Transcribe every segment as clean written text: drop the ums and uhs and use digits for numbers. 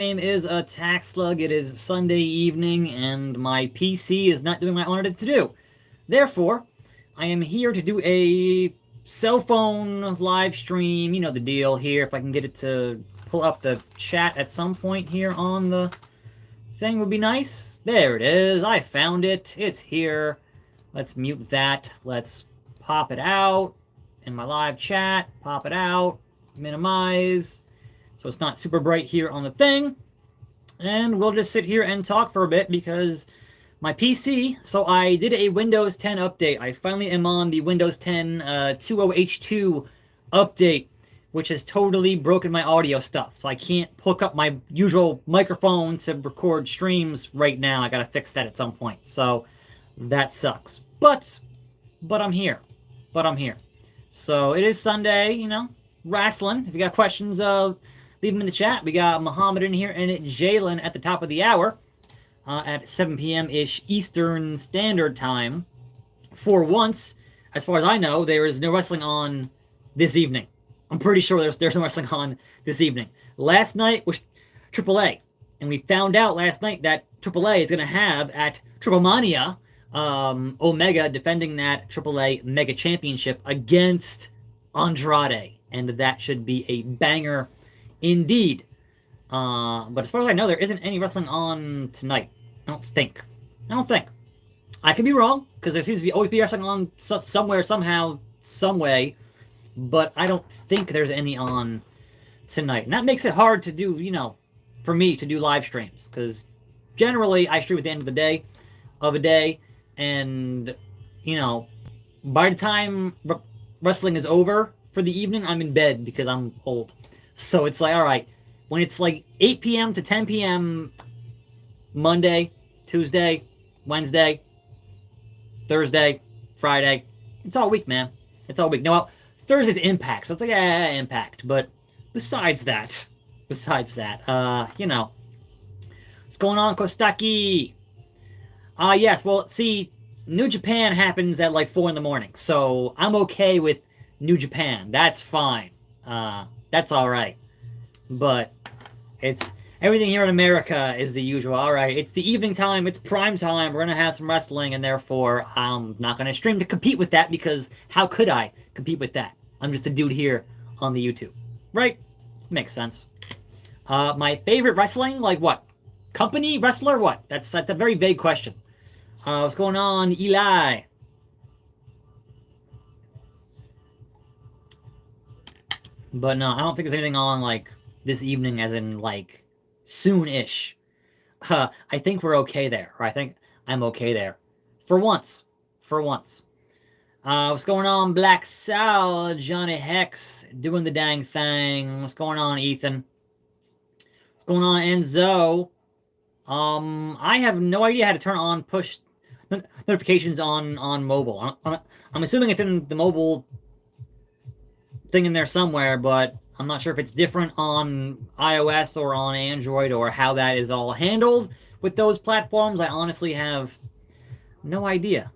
name is Attack Slug. It is Sunday evening, and my PC is not doing what I wanted it to do. Therefore, I am here to do a cell phone live stream. You know the deal here. If I can get it to pull up the chat at some point here on the thing would be nice. There it is. I found it. It's here. Let's mute that. Let's pop it out in my live chat. Pop it out. Minimize. So it's not super bright here on the thing. And we'll just sit here and talk for a bit because my PC, so I did a Windows 10 update. I finally am on the Windows 10 20H2 update, which has totally broken my audio stuff. So I can't hook up my usual microphone to record streams right now. I gotta fix that at some point. So that sucks. But I'm here. So it is Sunday, you know, wrestling. If you got questions, leave them in the chat. We got Muhammad in here and Jalen at the top of the hour at 7 p.m.-ish Eastern Standard Time. For once, as far as I know, there is no wrestling on this evening. I'm pretty sure there's no wrestling on this evening. Last night was AAA, and we found out last night that AAA is going to have at Triple Mania Omega defending that AAA Mega Championship against Andrade, and that should be a banger indeed. But as far as I know, there isn't any wrestling on tonight. I don't think. I could be wrong, because there seems to be always be wrestling on somewhere, somehow, some way. But I don't think there's any on tonight. And that makes it hard to do, you know, for me to do live streams. Because generally, I stream at the end of the day, and, you know, by the time wrestling is over for the evening, I'm in bed because I'm old. So it's like, all right, when it's like 8 p.m. to 10 p.m. Monday, Tuesday, Wednesday, Thursday, Friday, it's all week, man. It's all week. No, Thursday's Impact, so it's like, Impact. But besides that, you know, what's going on, Kostaki? Yes, well, see, New Japan happens at like 4 in the morning, so I'm okay with New Japan. That's fine. That's all right. But it's everything here in America is the usual. All right, it's the evening time. It's prime time. We're gonna have some wrestling, and therefore I'm not gonna stream to compete with that because how could I compete with that? I'm just a dude here on the YouTube, right? Makes sense. My favorite wrestling, like what? Company wrestler? What? That's a very vague question. What's going on, Eli? But no, I don't think there's anything on like this evening, as in like soon-ish. I think we're okay there, or I think I'm okay there. For once. What's going on, Black Sal? Johnny Hex doing the dang thing. What's going on, Ethan? What's going on, Enzo? I have no idea how to turn on push notifications on mobile. I'm assuming it's in the mobile thing in there somewhere, but I'm not sure if it's different on iOS or on Android or how that is all handled with those platforms. I honestly have no idea.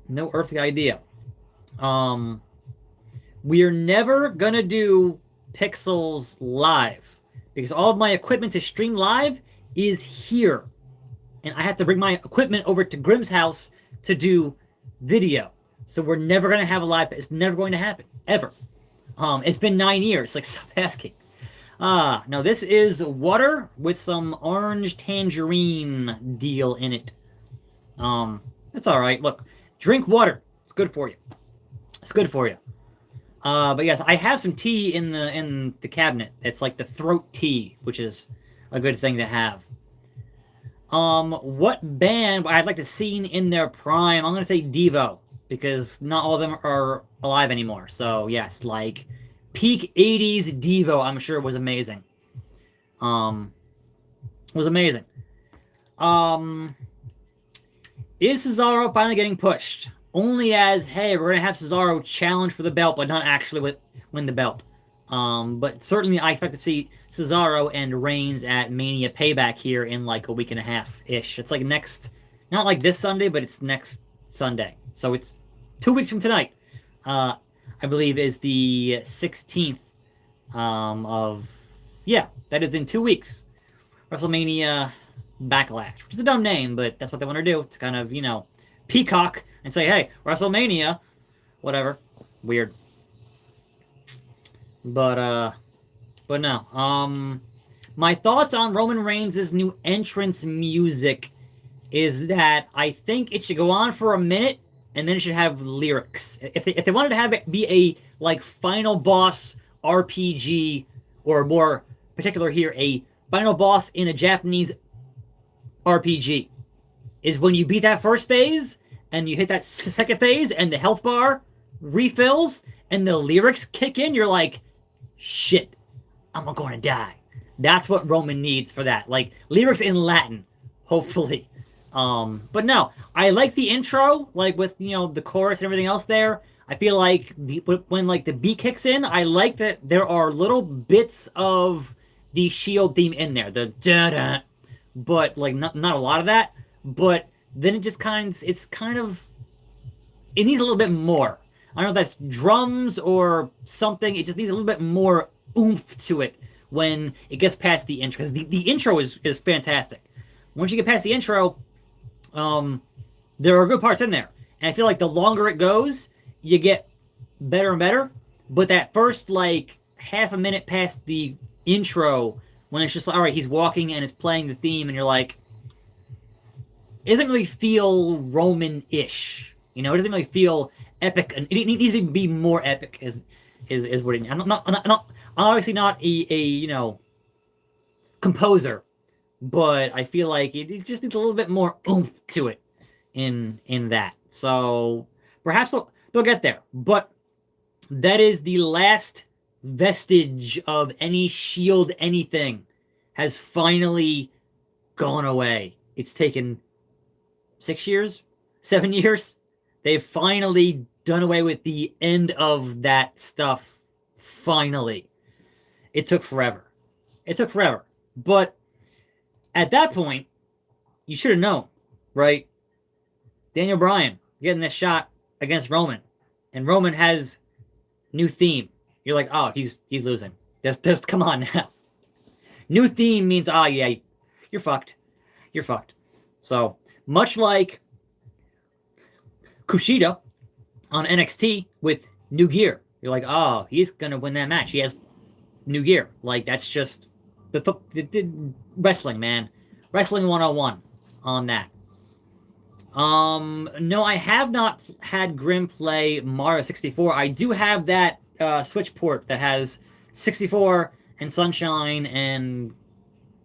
No earthly idea. We are never gonna do Pixels live because all of my equipment to stream live is here. And I have to bring my equipment over to Grimm's house to do video. So we're never gonna have a live. It's never going to happen. Ever. It's been 9 years. Like, stop asking. No, this is water with some orange tangerine deal in it. It's all right. Look, drink water. It's good for you. But yes, I have some tea in the cabinet. It's like the throat tea, which is a good thing to have. What band I'd like to see in their prime? I'm gonna say Devo, because not all of them are alive anymore. So yes, like peak 80s Devo, I'm sure was amazing. Is Cesaro finally getting pushed? Only as, hey, we're gonna have Cesaro challenge for the belt, but not actually win the belt. But certainly I expect to see Cesaro and Reigns at Mania Payback here in like a week and a half-ish. It's like next, not like this Sunday, but it's next Sunday. So it's 2 weeks from tonight. I believe is the 16th of, yeah, that is in 2 weeks. WrestleMania Backlash, which is a dumb name, but that's what they want to do to kind of, peacock and say, hey, WrestleMania, whatever. Weird. But no. My thoughts on Roman Reigns' new entrance music is that I think it should go on for a minute and then it should have lyrics. If they wanted to have it be a like final boss RPG, or more particular here, a final boss in a Japanese RPG, is when you beat that first phase and you hit that second phase and the health bar refills and the lyrics kick in, you're like, shit, I'm gonna die. That's what Roman needs for that. Like, lyrics in Latin, hopefully. But no, I like the intro, like with, the chorus and everything else there. I feel like when like the beat kicks in, I like that there are little bits of the Shield theme in there. The da-da, but like not a lot of that. But then it just it needs a little bit more. I don't know if that's drums or something. It just needs a little bit more oomph to it when it gets past the intro. Because the intro is fantastic. Once you get past the intro, there are good parts in there. And I feel like the longer it goes, you get better and better. But that first, like, half a minute past the intro, when it's just like, all right, he's walking and it's playing the theme, and you're like, it doesn't really feel Roman-ish. It doesn't really feel epic. And it needs to be more epic, is what it needs. I'm obviously not a composer, but I feel like it just needs a little bit more oomph to it in that. So perhaps they'll get there. But that is the last vestige of any Shield anything has finally gone away. It's taken 6 years, 7 years. They've finally done away with the end of that stuff. Finally. It took forever. But at that point, you should have known, right? Daniel Bryan getting this shot against Roman, and Roman has new theme. You're like, oh, he's losing. Just come on now. New theme means, oh yeah, you're fucked. You're fucked. So much like Kushida on NXT with new gear, you're like, oh, he's gonna win that match. He has new gear. Like, that's just the wrestling, man. Wrestling 101 on that. No, I have not had Grim play Mario 64. I do have that Switch port that has 64 and Sunshine and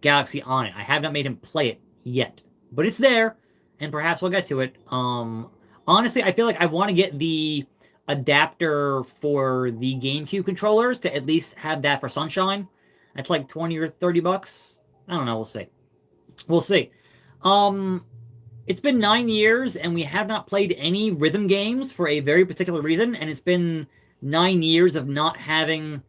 Galaxy on it. I have not made him play it yet, but it's there, and perhaps we'll get to it. Honestly, I feel like I want to get the adapter for the GameCube controllers to at least have that for Sunshine. That's like 20 or 30 bucks. I don't know. We'll see. It's been 9 years, and we have not played any rhythm games for a very particular reason, and it's been 9 years of not having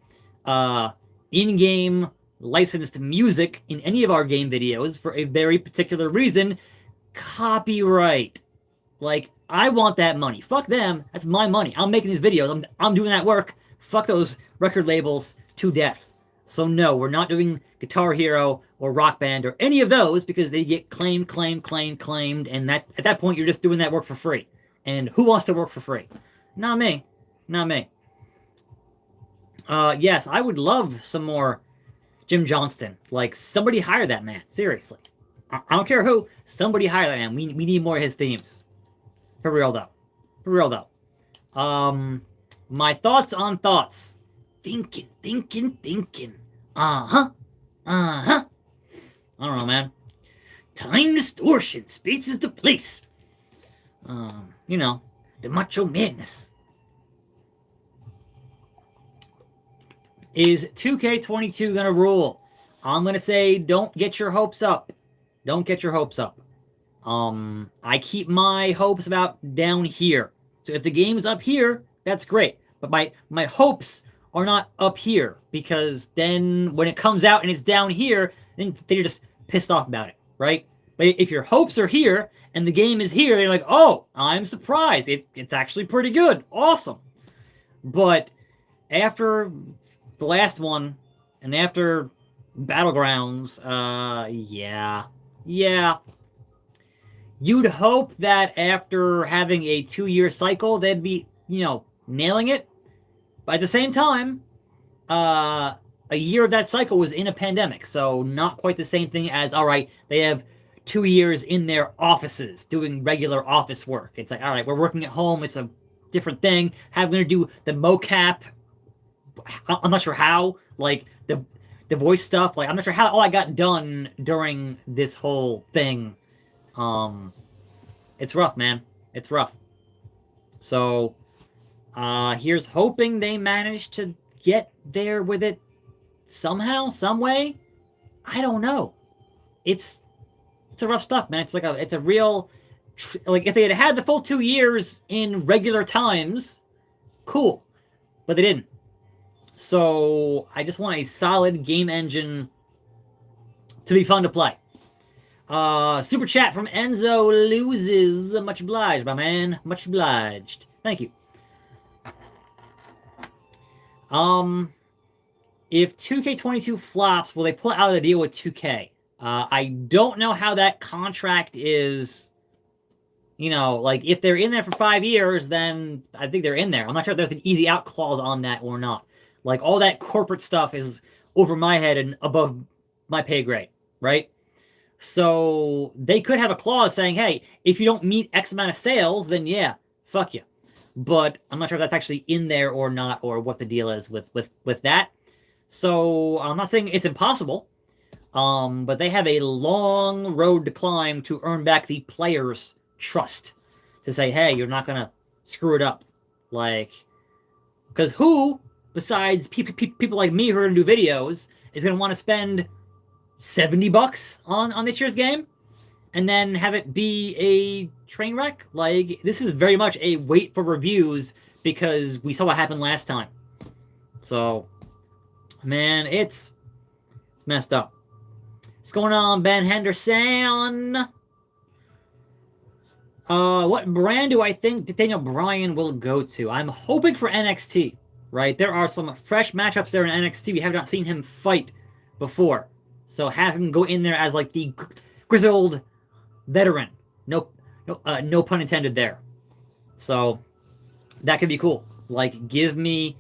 in-game licensed music in any of our game videos for a very particular reason. Copyright. Like, I want that money. Fuck them. That's my money. I'm making these videos. I'm doing that work. Fuck those record labels to death. So no, we're not doing Guitar Hero or Rock Band or any of those, because they get claimed, and that at that point you're just doing that work for free. And who wants to work for free? Not me. Yes, I would love some more Jim Johnston. Like, somebody hire that man. Seriously. I don't care who. Somebody hire that man. We need more of his themes. For real though. My thoughts on thoughts. Thinking. I don't know, man. Time distortion. Space is the place. The macho madness. Is 2K22 gonna rule? I'm gonna say don't get your hopes up. I keep my hopes about down here. So if the game's up here, that's great. But my hopes are not up here, because then when it comes out and it's down here, then you're just pissed off about it, right? But if your hopes are here and the game is here, you're like, oh, I'm surprised. It's actually pretty good. Awesome. But after the last one, and after Battlegrounds. Yeah. Yeah. You'd hope that after having a 2-year cycle, they'd be, nailing it. But at the same time, uh, a year of that cycle was in a pandemic, so not quite the same thing as, all right, they have 2 years in their offices doing regular office work. It's like, all right, we're working at home. It's a different thing. Having to do the mocap, I'm not sure how, like the voice stuff, like I'm not sure how all I got done during this whole thing. Um, it's rough, man. It's rough. So, here's hoping they manage to get there with it somehow, some way. I don't know. It's a rough stuff, man. It's a real like if they had had the full 2 years in regular times, cool, but they didn't. So I just want a solid game engine to be fun to play. Super chat from Enzo loses. Much obliged, my man. Much obliged. Thank you. If 2K22 flops, will they pull out a deal with 2K? I don't know how that contract is. Like if they're in there for 5 years, then I think they're in there. I'm not sure if there's an easy out clause on that or not. Like all that corporate stuff is over my head and above my pay grade, right? So they could have a clause saying, hey, if you don't meet X amount of sales, then yeah, fuck you. But I'm not sure if that's actually in there or not, or what the deal is with that. So I'm not saying it's impossible, but they have a long road to climb to earn back the players' trust to say, hey, you're not gonna screw it up, because who besides people like me who are gonna do videos is gonna want to spend $70 on this year's game and then have it be a train wreck? Like, this is very much a wait for reviews because we saw what happened last time. So, man, it's messed up. What's going on, Ben Henderson? What brand do I think Daniel Bryan will go to? I'm hoping for NXT, right? There are some fresh matchups there in NXT. We have not seen him fight before. So have him go in there as like the grizzled veteran. No pun intended there. So that could be cool. Like give me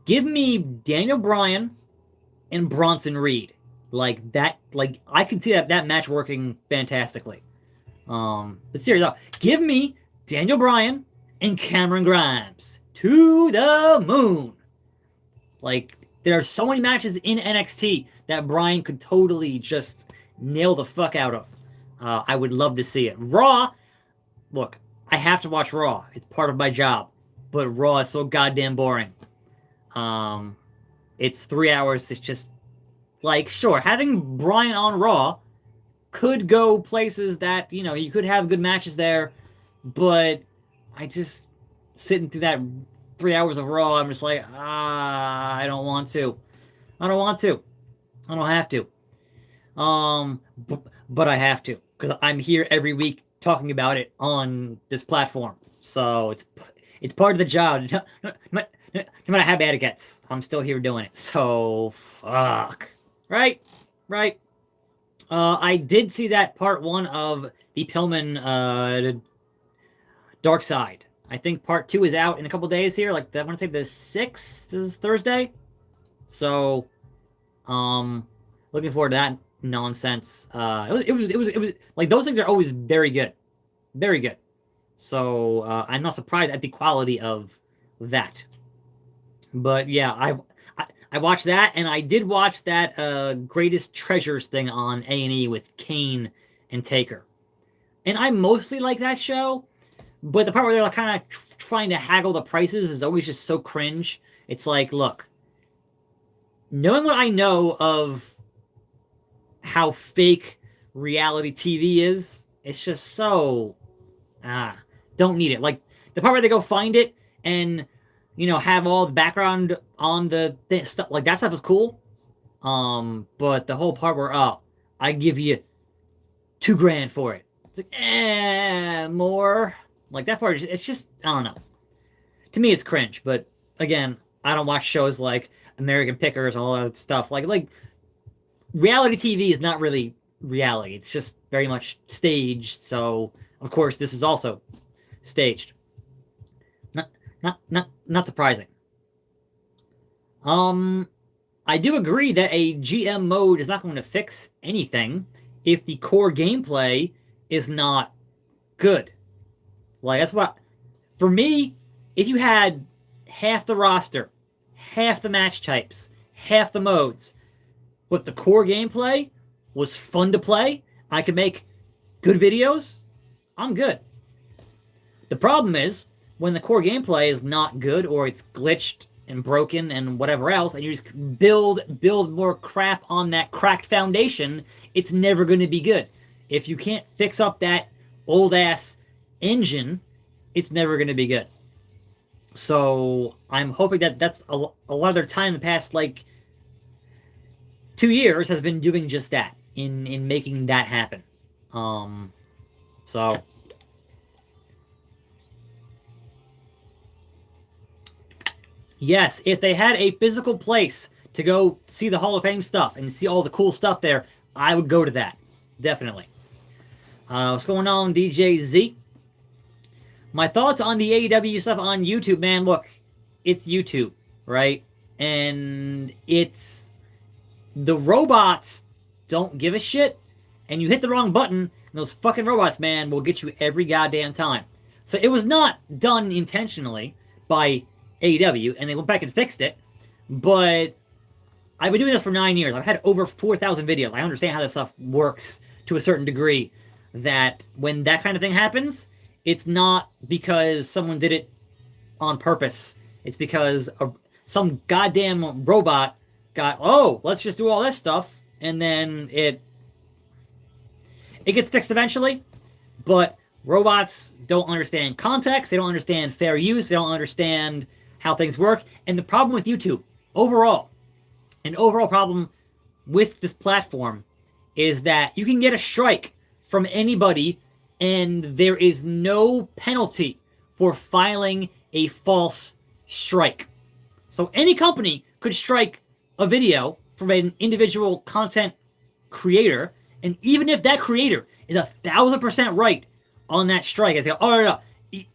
Daniel Bryan and Bronson Reed. Like that. Like I can see that match working fantastically. But seriously, give me Daniel Bryan and Cameron Grimes to the moon. Like there are so many matches in NXT that Bryan could totally just nail the fuck out of. I would love to see it. Raw, look, I have to watch Raw. It's part of my job. But Raw is so goddamn boring. It's 3 hours. It's just, like, sure, having Bryan on Raw could go places that, you could have good matches there. But I just, sitting through that 3 hours of Raw, I'm just like, I don't want to. I don't have to. But I have to, because I'm here every week talking about it on this platform. So it's part of the job. No matter how bad it gets, I'm still here doing it. So fuck. Right. I did see that part 1 of the Pillman Dark Side. I think part 2 is out in a couple days here. Like I want to say the 6th is Thursday. So, looking forward to that nonsense. It was like those things are always very good. So I'm not surprised at the quality of that. But yeah, I watched that, and I did watch that Greatest Treasures thing on A&E with Kane and Taker, and I mostly like that show. But the part where they're kind of trying to haggle the prices is always just so cringe. It's like, look, knowing what I know of how fake reality TV is, it's just so don't need it. Like the part where they go find it and have all the background on the stuff, like that stuff is cool. But the whole part where I give you $2,000 for it. It's like more. Like that part, it's just I don't know. To me, it's cringe. But again, I don't watch shows like American Pickers and all that stuff. Like reality TV is not really reality. It's just very much staged. So, of course, this is also staged. Not surprising. I do agree that a GM mode is not going to fix anything if the core gameplay is not good. Like, that's what... For me, if you had half the roster, half the match types, half the modes, but the core gameplay was fun to play, I could make good videos, I'm good. The problem is, when the core gameplay is not good, or it's glitched and broken and whatever else, and you just build more crap on that cracked foundation, it's never going to be good. If you can't fix up that old-ass engine, it's never going to be good. So I'm hoping that that's a lot of their time in the past, like, 2 years has been doing just that, in making that happen. So... Yes, if they had a physical place to go see the Hall of Fame stuff and see all the cool stuff there, I would go to that. Definitely. What's going on, DJ Z? My thoughts on the AEW stuff on YouTube, man. Look, it's YouTube, right? And it's... The robots don't give a shit, and you hit the wrong button, and those fucking robots, man, will get you every goddamn time. So it was not done intentionally by AEW, and they went back and fixed it, but I've been doing this for 9 years. I've had over 4,000 videos. I understand how this stuff works to a certain degree, that when that kind of thing happens, it's not because someone did it on purpose. It's because some goddamn robot got, oh, let's just do all this stuff, and then it gets fixed eventually, but robots don't understand context, they don't understand fair use, they don't understand how things work. And the problem with YouTube, an overall problem with this platform, is that you can get a strike from anybody and there is no penalty for filing a false strike. So any company could strike a video from an individual content creator, and even if that creator is 1,000% right on that strike, it's like, oh, no,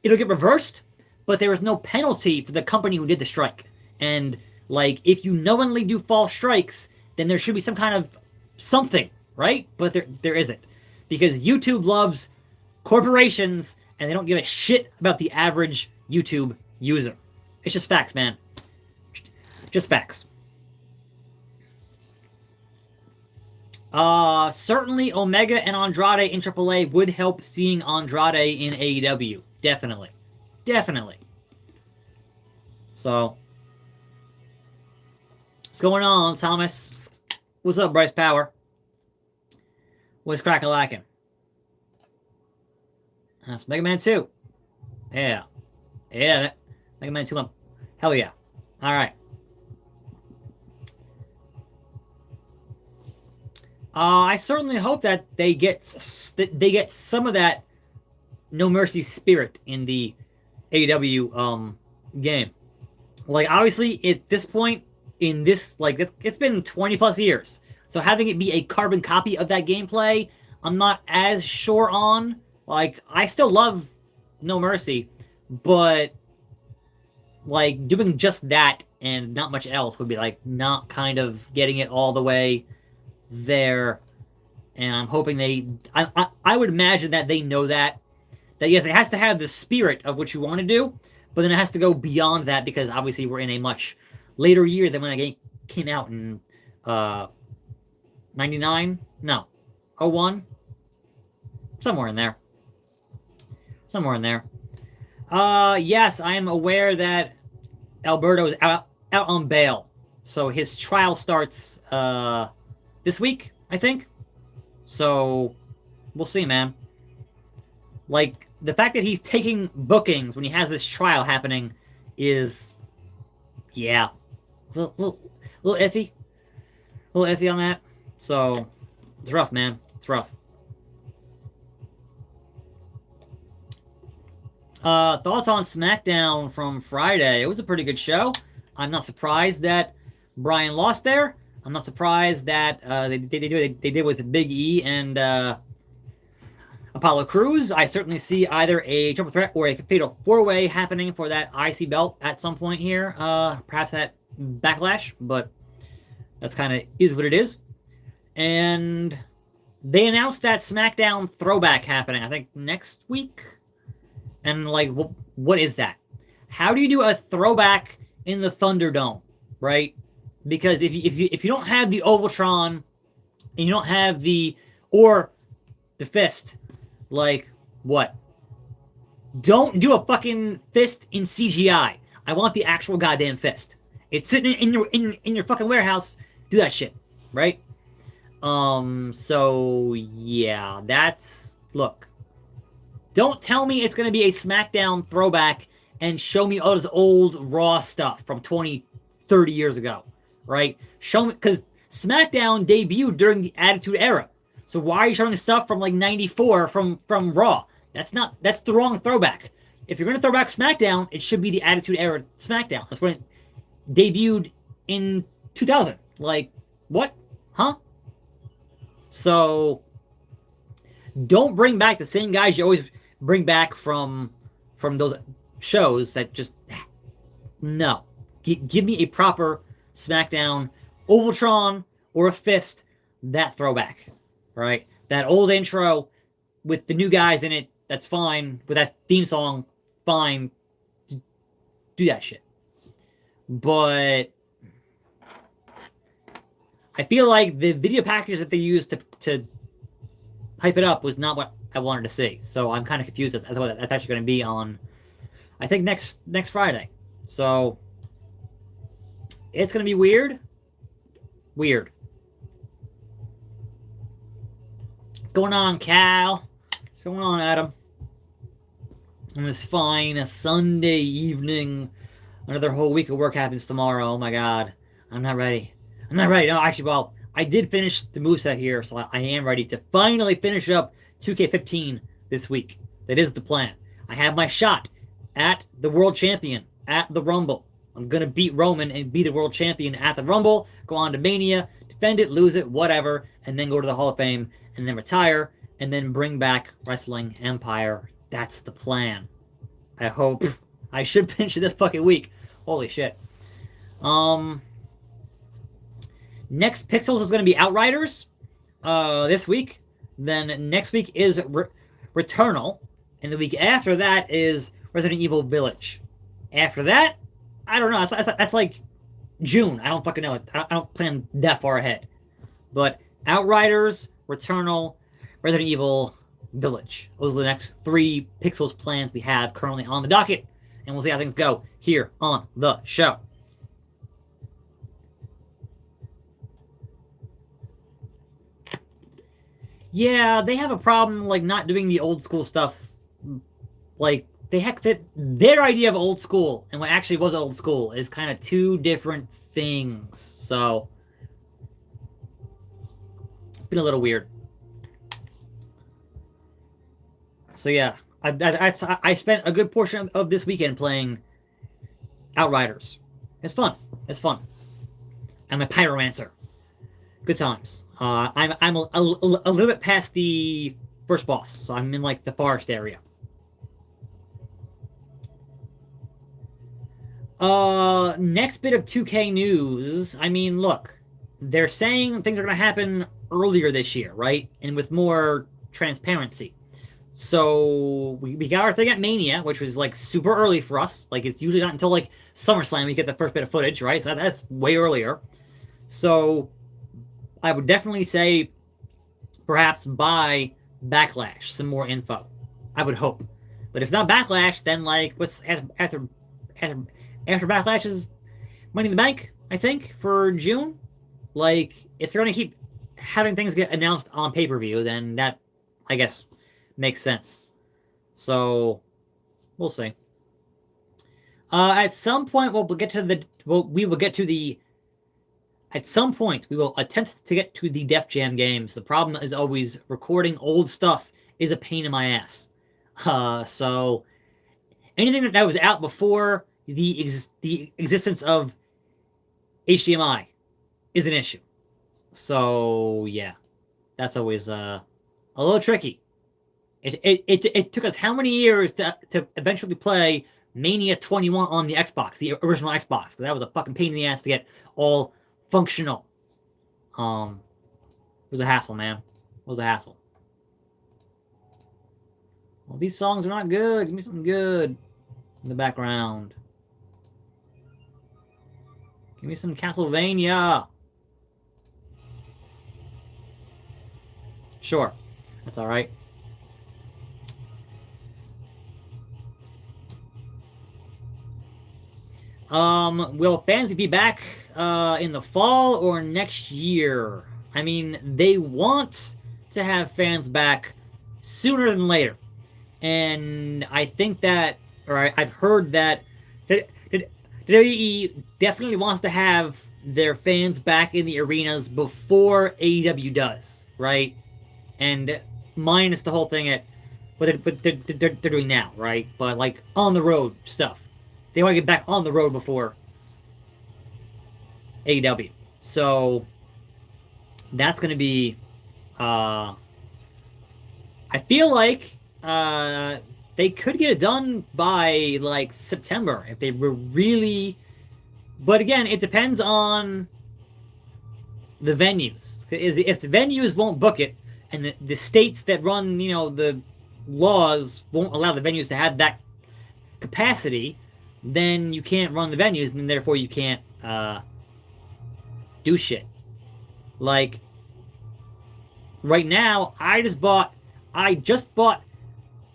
it'll get reversed, but there is no penalty for the company who did the strike. And, like, if you knowingly do false strikes, then there should be some kind of something, right? But there isn't. Because YouTube loves corporations, and they don't give a shit about the average YouTube user. It's just facts, man. Just facts. Certainly Omega and Andrade in AAA would help seeing Andrade in AEW. Definitely. Definitely. So, what's going on, Thomas? What's up, Bryce Power? What's crack-a-lackin'? That's Mega Man 2. Yeah. Yeah, Mega Man 2. Hell yeah. Alright. I certainly hope that they get some of that No Mercy spirit in the AEW game. Like, obviously, at this point, in this, like, it's been 20 plus years. So having it be a carbon copy of that gameplay, I'm not as sure on. Like, I still love No Mercy, but, like, doing just that and not much else would be, like, not kind of getting it all the way there. And I'm hoping I would imagine that they know that yes, it has to have the spirit of what you want to do, but then it has to go beyond that, because obviously we're in a much later year than when the game came out in 99? No. 01? Somewhere in there. Yes, I am aware that Alberto is out on bail. So his trial starts this week, I think. So we'll see, man. Like, the fact that he's taking bookings when he has this trial happening is, yeah, a little iffy. A little iffy on that. So, it's rough, man. It's rough. Thoughts on SmackDown from Friday. It was a pretty good show. I'm not surprised that Bryan lost there. I'm not surprised that they did with Big E and Apollo Crews. I certainly see either a triple threat or a fatal four-way happening for that IC belt at some point here. Perhaps at Backlash, but that's kind of is what it is. And they announced that SmackDown throwback happening, I think, next week. And, like, what is that? How do you do a throwback in the Thunderdome, right? Because if you don't have the Ovaltron and you don't have the fist, like, what? Don't do a fucking fist in CGI. I want the actual goddamn fist. It's sitting in your fucking warehouse. Do that shit, right? So yeah, look. Don't tell me it's gonna be a SmackDown throwback and show me all this old Raw stuff from 20, 30 years ago, right? Show me, because SmackDown debuted during the Attitude Era. So why are you showing stuff from like 94 from Raw? That's the wrong throwback. If you're gonna throw back SmackDown, it should be the Attitude Era SmackDown. That's when it debuted in 2000. Like, what? Huh? So don't bring back the same guys you always bring back from those shows that just no. Give me a proper SmackDown Ovaltron or a fist, that throwback, right? That old intro with the new guys in it, that's fine. With that theme song, fine. Do that shit. But I feel like the video package that they used to hype it up was not what I wanted to see. So I'm kind of confused as to what that's actually going to be on, I think, next Friday. So it's going to be weird. Weird. What's going on, Cal? What's going on, Adam? On this fine Sunday evening. Another whole week of work happens tomorrow. Oh my god. I'm not ready. I'm not ready. No, actually, well, I did finish the moveset here, so I am ready to finally finish up 2K15 this week. That is the plan. I have my shot at the World Champion at the Rumble. I'm going to beat Roman and be the World Champion at the Rumble, go on to Mania, defend it, lose it, whatever, and then go to the Hall of Fame, and then retire, and then bring back Wrestling Empire. That's the plan. I hope. I should finish it this fucking week. Holy shit. Next Pixels is going to be Outriders this week. Then next week is Returnal. And the week after that is Resident Evil Village. After that, I don't know. That's like June. I don't fucking know. I don't plan that far ahead. But Outriders, Returnal, Resident Evil Village. Those are the next 3 Pixels plans we have currently on the docket. And we'll see how things go here on the show. Yeah, they have a problem, like, not doing the old school stuff. Like, their idea of old school and what actually was old school is kind of 2 different things. So it's been a little weird. So yeah, I spent a good portion of this weekend playing Outriders. It's fun. It's fun. I'm a pyromancer. Good times. I'm a little bit past the first boss, so I'm in like the forest area. Next bit of 2K news. I mean, look, they're saying things are going to happen earlier this year, right? And with more transparency. So we got our thing at Mania, which was like super early for us. Like, it's usually not until like SummerSlam we get the first bit of footage, right? So that's way earlier. So I would definitely say perhaps by Backlash some more info. I would hope. But if not Backlash, then like what's after Backlash is Money in the Bank, I think, for June. Like, if they're gonna keep having things get announced on pay-per-view, then that, I guess, makes sense. So we'll see. At some point we will get to the at some point we will attempt to get to the Def Jam games. The problem is always recording old stuff is a pain in my ass. So anything that was out before the existence of HDMI is an issue. So yeah, that's always a little tricky. It took us how many years to eventually play Mania 21 on the Xbox, the original Xbox, because that was a fucking pain in the ass to get all functional. It was a hassle, man. It was a hassle. Well, these songs are not good. Give me something good in the background. Give me some Castlevania. Sure. That's alright. Will fans be back in the fall or next year? I mean, they want to have fans back sooner than later. And I think that, or I've heard that WWE definitely wants to have their fans back in the arenas before AEW does, right? And minus the whole thing at what they're doing now, right? But like on the road stuff, they want to get back on the road before AEW. So that's going to be. I feel like they could get it done by like September if they were really. But again, it depends on the venues. If the venues won't book it, and the states that run, you know, the laws won't allow the venues to have that capacity, then you can't run the venues, and therefore you can't do shit. Like right now, I just bought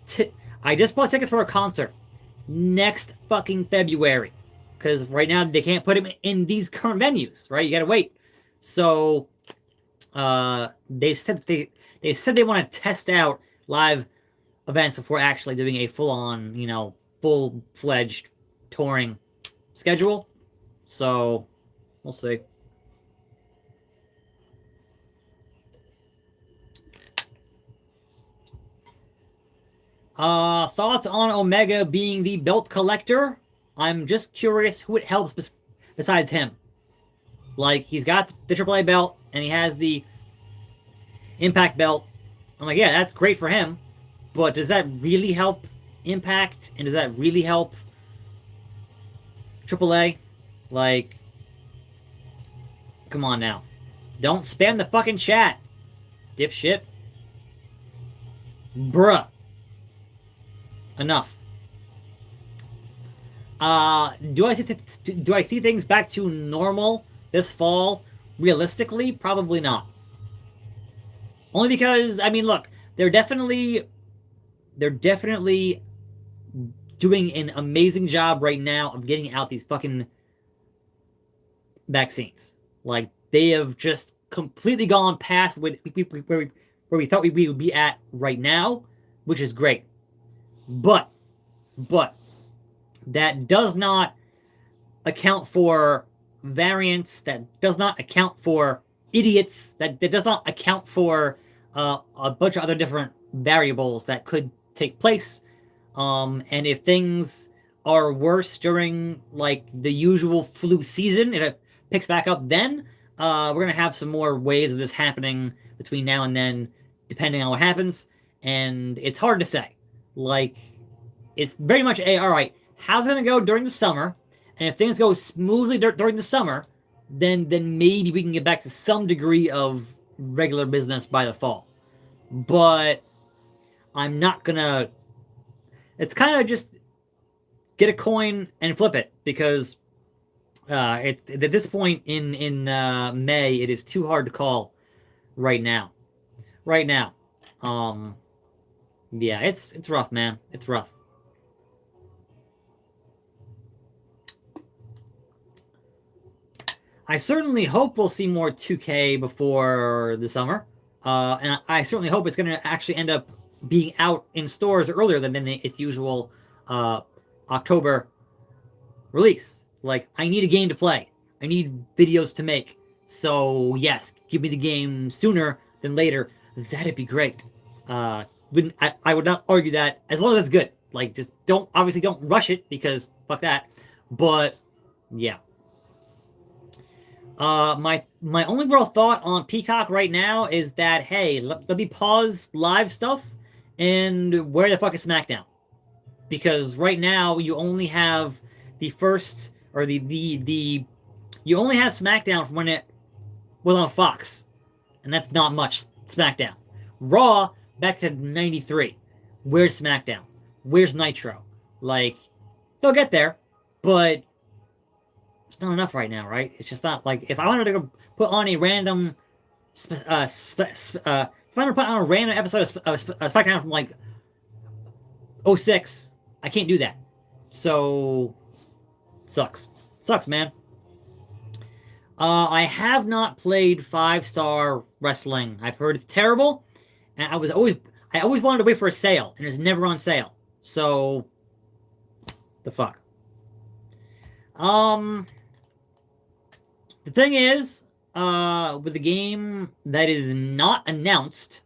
tickets for a concert next fucking February, because right now they can't put them in these current venues. Right, you gotta wait. So they said they want to test out live events before actually doing a full-on, you know, full-fledged touring schedule. So we'll see. Thoughts on Omega being the belt collector? I'm just curious who it helps besides him. Like, he's got the AAA belt, and he has the Impact belt. I'm like, yeah, that's great for him. But does that really help Impact? And does that really help AAA? Like, come on now. Don't spam the fucking chat, dipshit. Bruh. Enough. Do I see things back to normal this fall? Realistically, probably not. Only because, I mean, look, they're definitely doing an amazing job right now of getting out these fucking vaccines. Like, they have just completely gone past where we thought we would be at right now, which is great. But that does not account for variants, that does not account for idiots, that does not account for a bunch of other different variables that could take place. And if things are worse during like the usual flu season, if it picks back up then, we're going to have some more waves of this happening between now and then, depending on what happens. And it's hard to say. Like, it's very much all right, how's it going to go during the summer? And if things go smoothly during the summer, then maybe we can get back to some degree of regular business by the fall. But I'm not going to... It's kind of just get a coin and flip it, because at this point in May, it is too hard to call right now. Yeah, it's rough, man. It's rough. I certainly hope we'll see more 2K before the summer. And I certainly hope it's going to actually end up being out in stores earlier than its usual October release. Like, I need a game to play. I need videos to make. So, yes, give me the game sooner than later. That'd be great. I would not argue that, as long as it's good. Like, just don't rush it, because fuck that. But, yeah. My only real thought on Peacock right now is that, hey, let me pause live stuff and where the fuck is SmackDown? Because right now you only have the first or the you only have SmackDown from when it was on Fox, and that's not much SmackDown. Raw back to '93. Where's SmackDown? Where's Nitro? Like, they'll get there, but it's not enough right now, right? It's just not like if I wanted to go put on a random, if I wanted to put on a random episode of SmackDown from like '06, I can't do that. So sucks, man. I have not played 5-star wrestling. I've heard it's terrible, and I always wanted to wait for a sale, and it's never on sale. So, the fuck. The thing is, with the game that is not announced,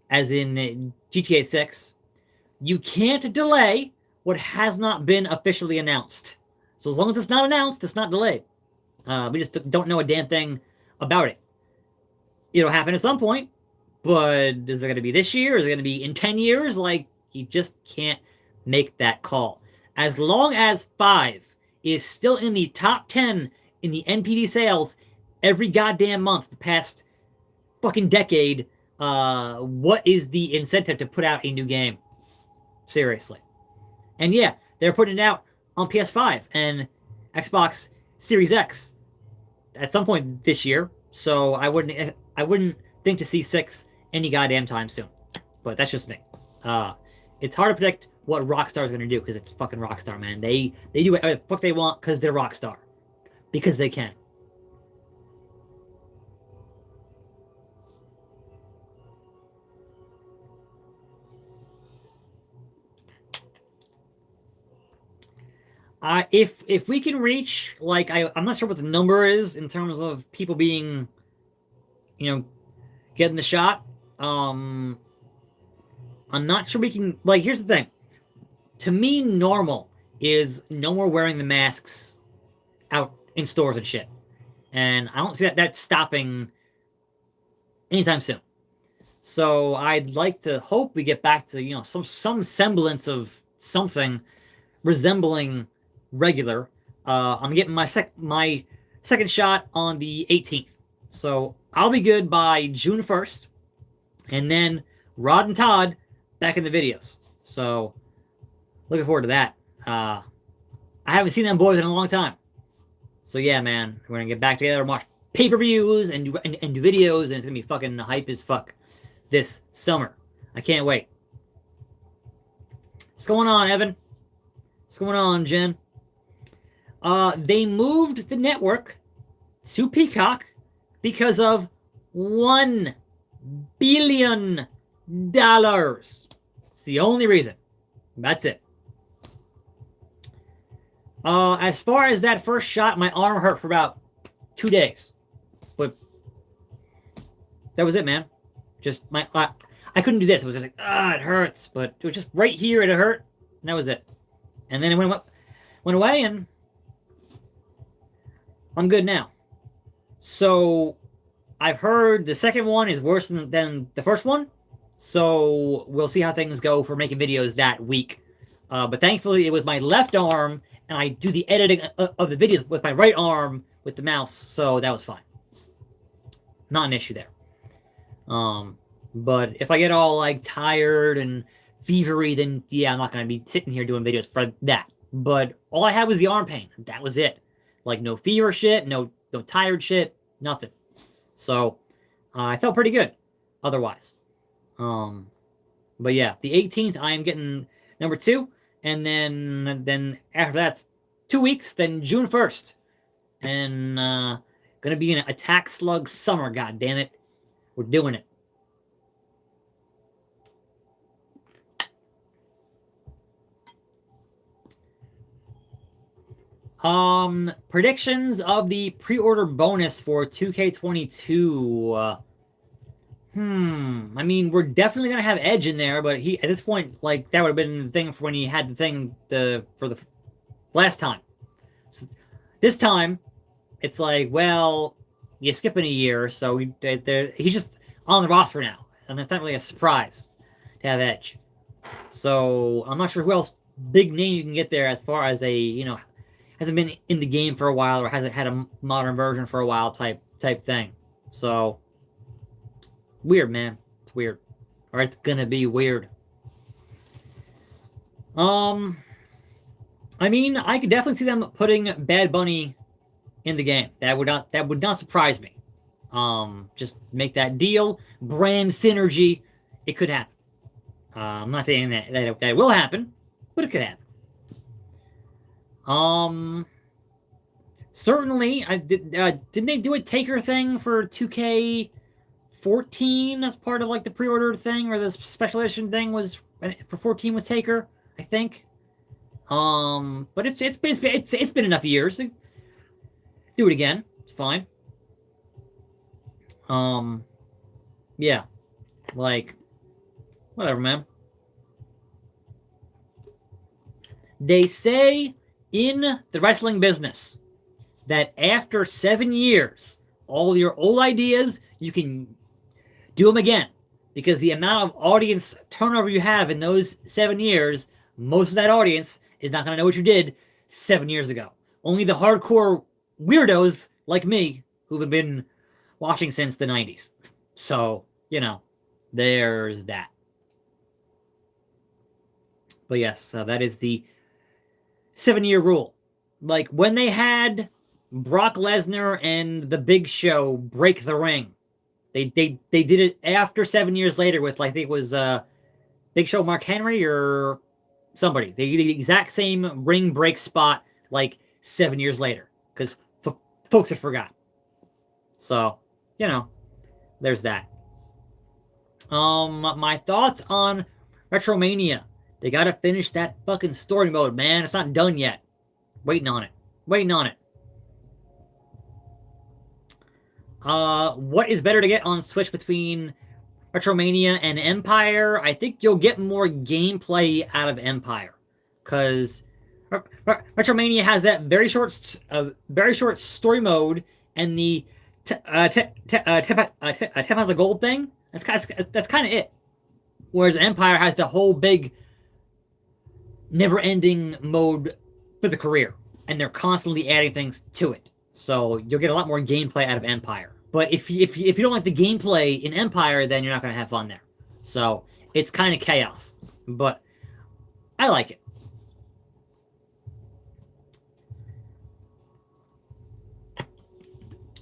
as in GTA 6, you can't delay what has not been officially announced. So as long as it's not announced, it's not delayed. We just don't know a damn thing about it. It'll happen at some point, but is it going to be this year? Is it going to be in 10 years? Like, you just can't make that call. As long as 5 is still in the top 10 in the NPD sales every goddamn month the past fucking decade, what is the incentive to put out a new game? Seriously. And yeah, they're putting it out on PS5 and Xbox Series X at some point this year. So I wouldn't think to see 6 any goddamn time soon. But that's just me. It's hard to predict what Rockstar is going to do because it's fucking Rockstar, man. They do whatever the fuck they want because they're Rockstar. Because they can. If we can reach, like, I'm not sure what the number is in terms of people being, getting the shot. I'm not sure we can, like, here's the thing. To me, normal is no more wearing the masks out in stores and shit. And I don't see that stopping anytime soon. So I'd like to hope we get back to, some semblance of something resembling regular. I'm getting my second shot on the 18th. So I'll be good by June 1st. And then Rod and Todd back in the videos. So looking forward to that. I haven't seen them boys in a long time. So yeah, man, we're gonna get back together and watch pay-per-views and do videos, and it's gonna be fucking hype as fuck this summer. I can't wait. What's going on, Evan? What's going on, Jen? They moved the network to Peacock because of $1 billion. It's the only reason. That's it. As far as that first shot, my arm hurt for about 2 days. But that was it, man. Just I couldn't do this. It was just like, it hurts. But it was just right here and it hurt. And that was it. And then it went away and I'm good now. So I've heard the second one is worse than the first one. So we'll see how things go for making videos that week. But thankfully it was my left arm and I do the editing of the videos with my right arm with the mouse. So that was fine. Not an issue there. But if I get all like tired and fevery, then yeah, I'm not going to be sitting here doing videos for that. But all I had was the arm pain. That was it. Like no fever shit, no tired shit, nothing. So I felt pretty good otherwise. But yeah, the 18th I am getting number 2, and then after that's 2 weeks, then June 1st. And gonna be an Attack Slug summer, god damn it. We're doing it. Predictions of the pre-order bonus for 2K22. I mean, we're definitely gonna have Edge in there, but at this point, like, that would have been the thing for when he had the thing for the last time. So this time, it's like, well, you're skipping a year, so he's just on the roster now, and it's not really a surprise to have Edge. So I'm not sure who else big name you can get there as far as a hasn't been in the game for a while or hasn't had a modern version for a while type thing. So weird, man. It's weird, or it's gonna be weird. I mean, I could definitely see them putting Bad Bunny in the game. That would not surprise me. Just make that deal, brand synergy. It could happen. I'm not saying that it will happen, but it could happen. Certainly, didn't they do a Taker thing for 2K14 as part of like the pre-order thing, or the special edition thing was for 14 was Taker, I think. But it's been enough years. Do it again. It's fine. Yeah, like whatever, man. They say in the wrestling business that after 7 years, all your old ideas, you can do them again. Because the amount of audience turnover you have in those 7 years, most of that audience is not going to know what you did 7 years ago. Only the hardcore weirdos like me who have been watching since the 90s. So, there's that. But yes, that is the 7-year rule. Like when they had Brock Lesnar and the Big Show break the ring, they did it after 7 years later with, like, I think it was Big Show, Mark Henry, or somebody. They did the exact same ring break spot like 7 years later because folks have forgot. So, there's that. My thoughts on Retromania. They gotta finish that fucking story mode, man. It's not done yet. Waiting on it. What is better to get on Switch between Retromania and Empire? I think you'll get more gameplay out of Empire, because Retromania has that very short story mode, and the Tempest of Gold thing. That's kind of it. Whereas Empire has the whole big, never-ending mode for the career, and they're constantly adding things to it. So you'll get a lot more gameplay out of Empire. But if you don't like the gameplay in Empire, then you're not going to have fun there. So it's kind of chaos, but I like it.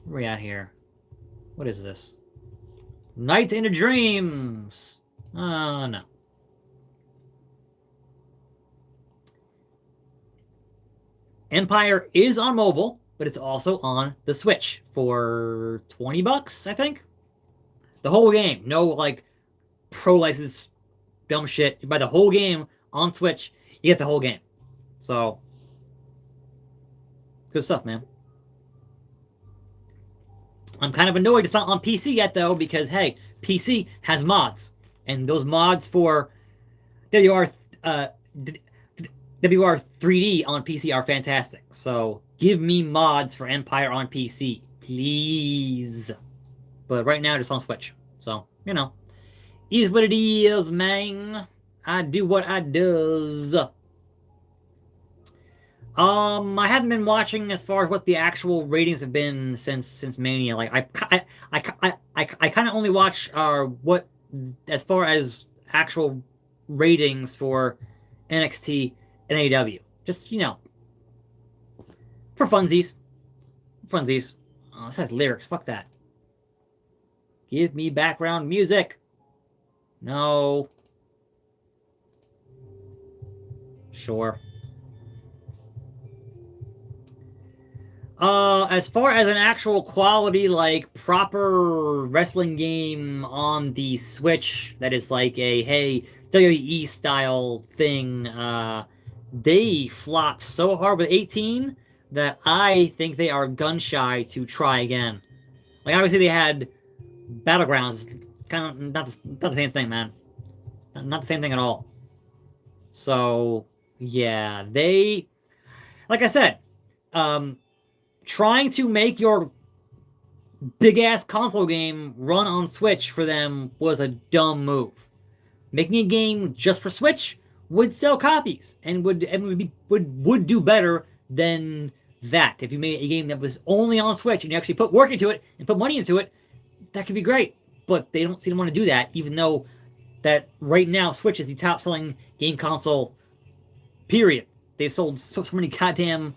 Where are we at here? What is this? Night into Dreams. No. Empire is on mobile, but it's also on the Switch for $20, I think. The whole game. No, like, pro license dumb shit. You buy the whole game on Switch, you get the whole game. So, good stuff, man. I'm kind of annoyed it's not on PC yet, though, because, hey, PC has mods. And those mods for WR3D on PC are fantastic. So, give me mods for Empire on PC, please. But right now, it's on Switch. So, is what it is, man. I do what I does. I haven't been watching as far as what the actual ratings have been since Mania. Like, I kind of only watch what, as far as actual ratings for NXT and AEW. Just, for funsies. Oh, this has lyrics. Fuck that. Give me background music. No. Sure. As far as an actual quality, like, proper wrestling game on the Switch that is like a, hey, WWE style thing, they flopped so hard with 18 that I think they are gun-shy to try again. Like, obviously they had Battlegrounds. Kind of not the same thing, man. Not the same thing at all. So, yeah, they... Like I said, trying to make your big ass console game run on Switch for them was a dumb move. Making a game just for Switch would sell copies and would do better than that. If you made a game that was only on Switch and you actually put work into it and put money into it, that could be great. But they don't seem to want to do that, even though that right now Switch is the top selling game console. Period. They've sold so many goddamn.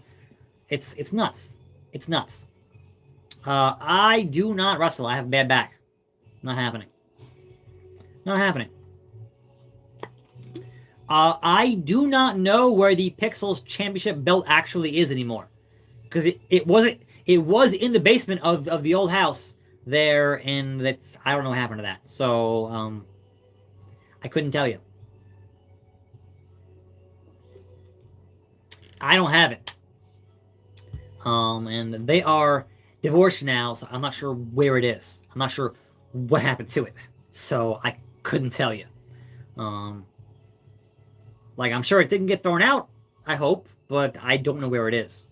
It's nuts. It's nuts. I do not wrestle. I have a bad back. Not happening. Not happening. I do not know where the Pixels Championship belt actually is anymore, because it wasn't. It was in the basement of the old house there, and that's I don't know what happened to that. So I couldn't tell you. I don't have it. And they are divorced now, so I'm not sure where it is. I'm not sure what happened to it. So I couldn't tell you. Like, I'm sure it didn't get thrown out, I hope, but I don't know where it is.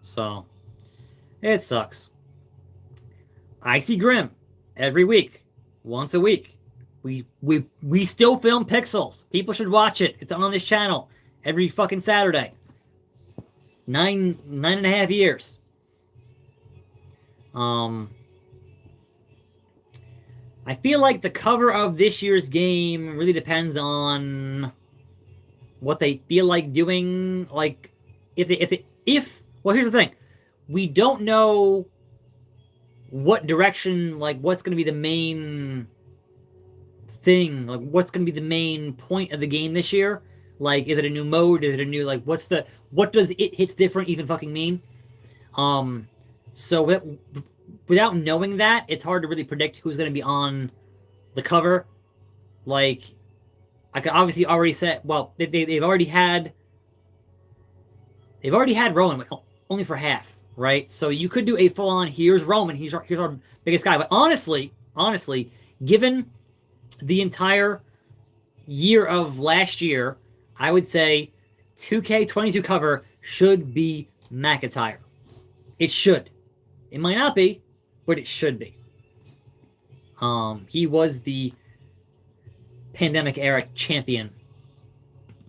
So, it sucks. Icy Grim, every week, once a week. We still film Pixels. People should watch it. It's on this channel every fucking Saturday. 9.5 years. I feel like the cover of this year's game really depends on what they feel like doing. Like, well, here's the thing. We don't know what direction, like, what's going to be the main thing, like, what's going to be the main point of the game this year. Like, is it a new mode? Is it a new, like, what does it hits different even fucking mean? So without knowing that, it's hard to really predict who's going to be on the cover. Like, I could obviously already say, well, they've already had Roman, only for half, right? So you could do a full-on, here's Roman, here's our biggest guy. But honestly, given the entire year of last year, I would say 2K22 cover should be McIntyre. It should. It might not be, but it should be. He was the pandemic era champion.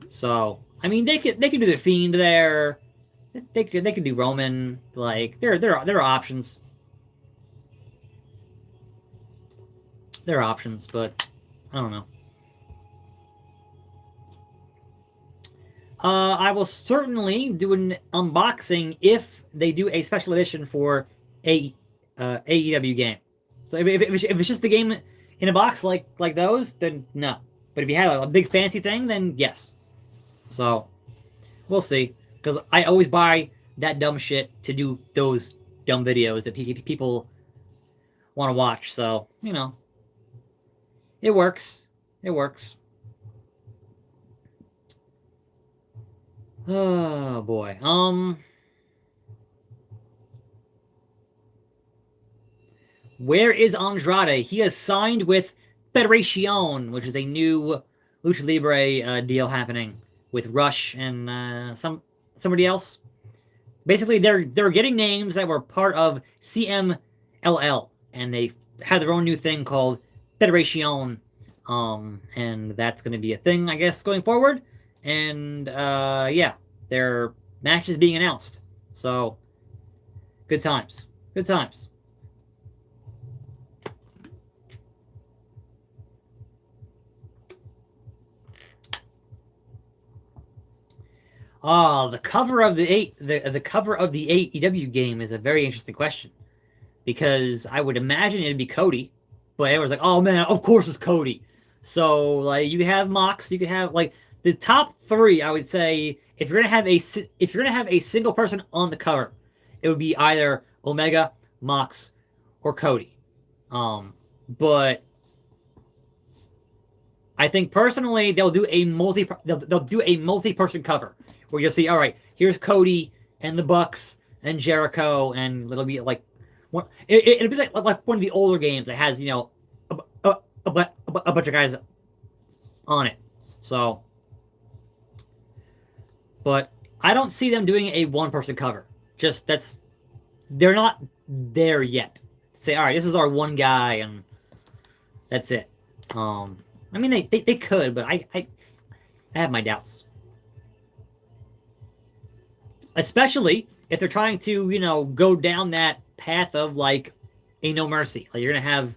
So, I mean, they could do the Fiend there. They could do Roman. Like, there are options. There are options, but I don't know. I will certainly do an unboxing if they do a special edition for a AEW game. So if it's just the game in a box like those, then no. But if you have a big fancy thing, then yes. So we'll see. Because I always buy that dumb shit to do those dumb videos that people want to watch. So, you know, it works. It works. Oh boy. Where is Andrade? He has signed with Federacion, which is a new Lucha Libre deal happening with Rush and somebody else. Basically, they're getting names that were part of CMLL, and they had their own new thing called Federacion, and that's going to be a thing, I guess, going forward. And yeah, their match is being announced. So, good times. Good times. The cover of the cover of the AEW game is a very interesting question, because I would imagine it'd be Cody, but everyone's like, "Oh man, of course it's Cody." So like, you have Mox, you could have like the top three. I would say if you're gonna have a single person on the cover, it would be either Omega, Mox, or Cody. But I think personally they'll do a multi-person cover where you'll see, all right, here's Cody and the Bucks and Jericho, and it'll be like it'll be like one of the older games that has, you know, a bunch of guys on it. So, but I don't see them doing a one-person cover. Just that's they're not there yet. Say, all right, this is our one guy, and that's it. I mean, they could, but I have my doubts. Especially if they're trying to, you know, go down that path of, like, a No Mercy. Like, you're going to have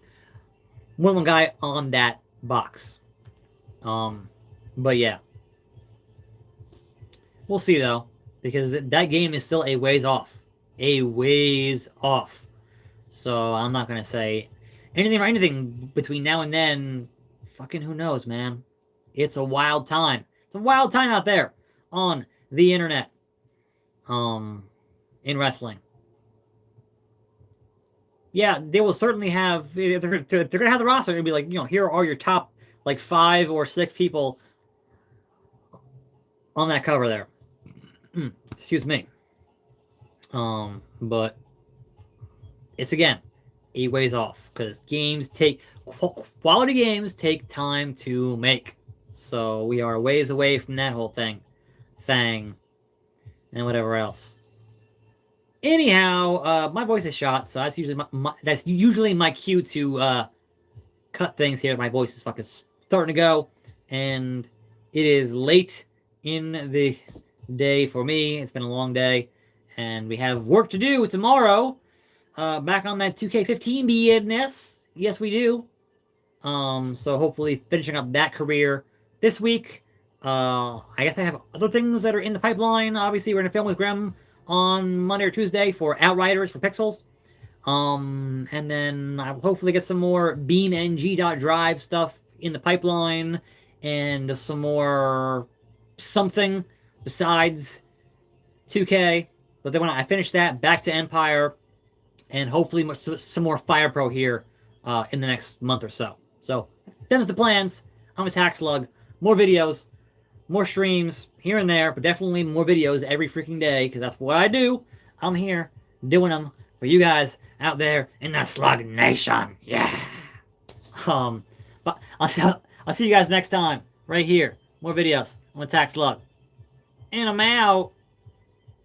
one guy on that box. But yeah. We'll see, though, because that game is still a ways off. A ways off. So I'm not going to say anything or anything between now and then. Fucking who knows, man. It's a wild time. It's a wild time out there on the internet. In wrestling. Yeah, they will certainly have, they're going to have the roster. They're going to be like, you know, here are your top, like, 5 or 6 people on that cover there. Excuse me. But it's, again, a ways off, because games take, quality games take time to make. So we are ways away from that whole thing. And whatever else. Anyhow, my voice is shot, so that's usually my cue to cut things here. My voice is fucking starting to go, and it is late in the day for me. It's been a long day, and we have work to do tomorrow. Back on that 2K15 business. Yes, we do. So hopefully finishing up that career this week. I guess I have other things that are in the pipeline. Obviously, we're going to film with Graham on Monday or Tuesday for Outriders for Pixels. And then I'll hopefully get some more BeamNG.drive stuff in the pipeline, and some more something besides 2K. But then when I finish that, back to Empire, and hopefully some more Fire Pro here in the next month or so. So, them's the plans. I'm a Tax Slug. More videos, more streams here and there, but definitely more videos every freaking day, because that's what I do. I'm here doing them for you guys out there in the Slug Nation. Yeah. But I'll see you guys next time right here. More videos. I'm a Tax Slug. And I'm out.